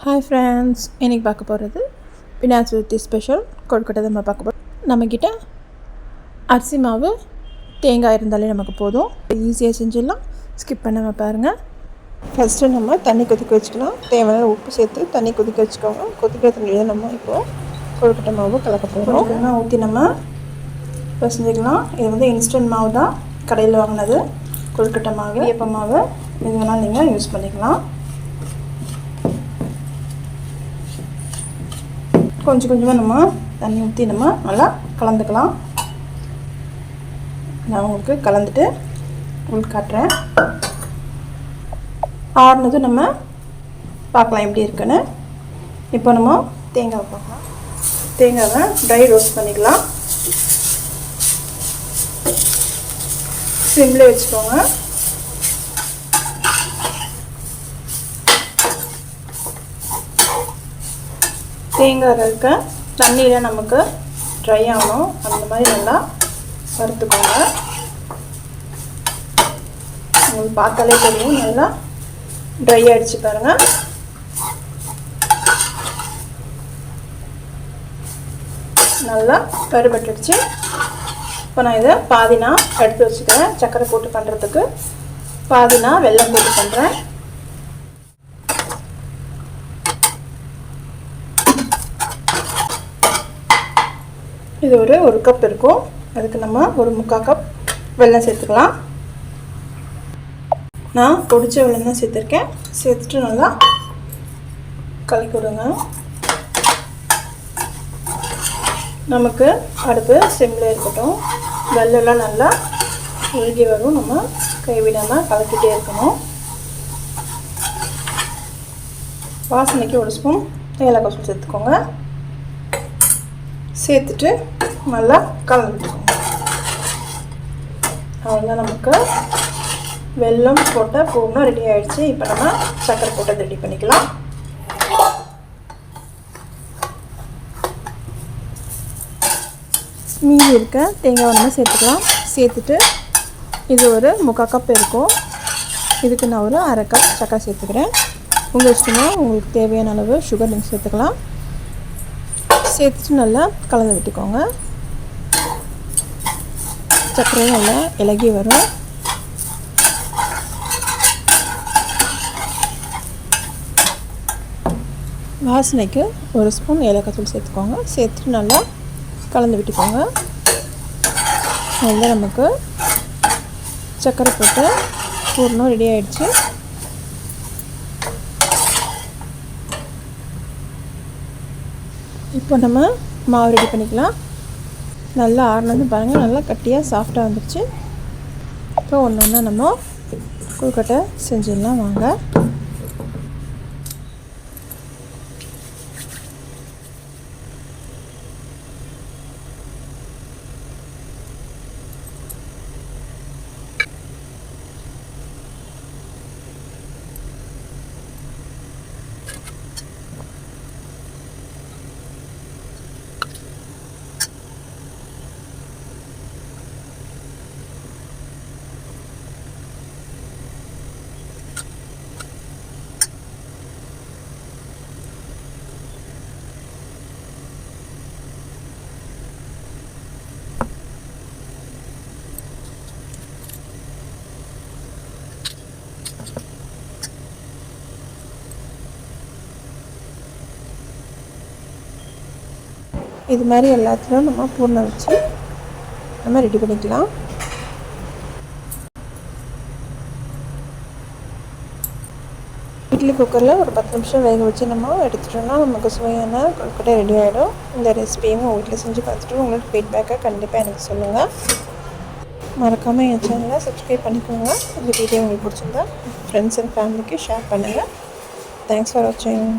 Hi friends, இன்னைக்கு பார்க்க போகிறது Vinayagar Chaturthi Special கொழுக்கட்டை தான் பார்க்க போகிறோம். நம்மக்கிட்ட அரிசி மாவு தேங்காய் இருந்தாலே நமக்கு போதும். ஈஸியாக செஞ்சிடலாம். ஸ்கிப் பண்ணாமல் பாருங்கள். ஃபஸ்ட்டு நம்ம தண்ணி கொதிக்க வச்சுக்கலாம். தேவையான உப்பு சேர்த்து தண்ணி கொதிக்க வச்சுக்கோங்க. கொதிக்கிற தண்ணியில் நம்ம இப்போது கொழுக்கட்டை மாவு கலக்க போகிறோம். ஊற்றி நம்ம பிசைஞ்சிக்கலாம். இது வந்து இன்ஸ்டன்ட் மாவு தான், கடையில் வாங்கினது. கொழுக்கட்டை மாவு, ஏப்ப மாவு இது வேணால் நீங்கள் யூஸ் பண்ணிக்கலாம். கொஞ்சம் கொஞ்சமாக நம்ம தண்ணி ஊற்றி நம்ம நல்லா கலந்துக்கலாம். நான் உங்களுக்கு கலந்துட்டு உங்களுக்கு காட்டுறேன். ஆறுனதும் நம்ம பார்க்கலாம் எப்படி இருக்குன்னு. இப்போ நம்ம தேங்காவை பார்க்கலாம். தேங்காவை ட்ரை ரோஸ்ட் பண்ணிக்கலாம். சிம்மில் வச்சுக்கோங்க. தேங்காய் இருக்க தண்ணியில் நமக்கு ட்ரை ஆகணும். அந்த மாதிரி நல்லா வறுத்துக்கோங்க. உங்களுக்கு பார்த்தாலே தெரியும், நல்லா ட்ரை ஆகிடுச்சு பாருங்கள். நல்லா கருப்பட்டுடுச்சு. இப்போ நான் இதை பாதினா எடுத்து வச்சுக்கிறேன். சர்க்கரை போட்டு பண்ணுறதுக்கு பாதினா வெல்லம் போட்டு பண்ணுறேன். இது ஒரு கப் இருக்கும். அதுக்கு நம்ம ஒரு 3/4 கப் வெல்லம் சேர்த்துக்கலாம். நான் பொடிச்ச வெல்லம் தான் சேர்த்துருக்கேன். சேர்த்துட்டு நல்லா கலக்கி விடுங்க. நமக்கு அடுப்பு சிம்மில் இருக்கட்டும். வெல்லம்லாம் நல்லா உருகி வரும். நம்ம கைவிடாமல் கலக்கிட்டே இருக்கணும். வாசனைக்கு ஒரு ஸ்பூன் ஏலக்காய் தூள் சேர்த்துக்கோங்க. சேர்த்துட்டு நல்லா கலந்துட்டுக்கோங்க. அவ்வளோதான், நமக்கு வெல்லம் போட்ட பூர்ணம் ரெடி ஆகிடுச்சு. இப்போ நம்ம சர்க்கரை போட்டு ரெடி பண்ணிக்கலாம். மீதி இருக்க தேங்காய் ஒன்று சேர்த்துக்கலாம். சேர்த்துட்டு இது ஒரு 3/4 கப் இருக்கும். இதுக்கு நான் ஒரு 1/2 கப் சர்க்கரை சேர்த்துக்கிறேன். உங்கள் இஷ்டமாக உங்களுக்கு தேவையான அளவு சுகர் நீங்கள் சேர்த்துக்கலாம். சேர்த்துட்டு நல்லா கலந்து விட்டுக்கோங்க. சர்க்கரையும் நல்லா இலகி வரும். வாசனைக்கு ஒரு ஸ்பூன் ஏலக்காய் தூள் சேர்த்துக்கோங்க. சேர்த்துட்டு நல்லா கலந்து விட்டுக்கோங்க. நல்லா நமக்கு சர்க்கரை போட்டு பூர்ணம் ரெடி ஆகிடுச்சு. இப்போ நம்ம மாவு ரெடி பண்ணிக்கலாம். நல்லா ஆறுனது பாருங்கள், நல்லா கட்டியாக சாஃப்டாக வந்துடுச்சு. இப்போ ஒன்று ஒன்றா நம்ம கொழுக்கட்டை செஞ்சிடலாம் வாங்க. இது மாதிரி எல்லாத்துலையும் நம்ம பூர்ணம் வச்சு நம்ம ரெடி பண்ணிக்கலாம். இட்லி குக்கரில் ஒரு 10 நிமிஷம் வேக வச்சு நம்ம எடுத்துட்டோம்னா நமக்கு சுவையான கொழுக்கட்டை ரெடி ஆகிடும். இந்த ரெசிபியும் உங்கள் வீட்டில் செஞ்சு பார்த்துட்டு உங்களுக்கு ஃபீட்பேக்கை கண்டிப்பாக எனக்கு சொல்லுங்கள். மறக்காமல் என் சேனலை சப்ஸ்கிரைப் பண்ணிக்கோங்க. இந்த வீடியோ உங்களுக்கு பிடிச்சிருந்தா ஃப்ரெண்ட்ஸ் அண்ட் ஃபேமிலிக்கு ஷேர் பண்ணுங்கள். தேங்க்ஸ் ஃபார் வாட்சிங்.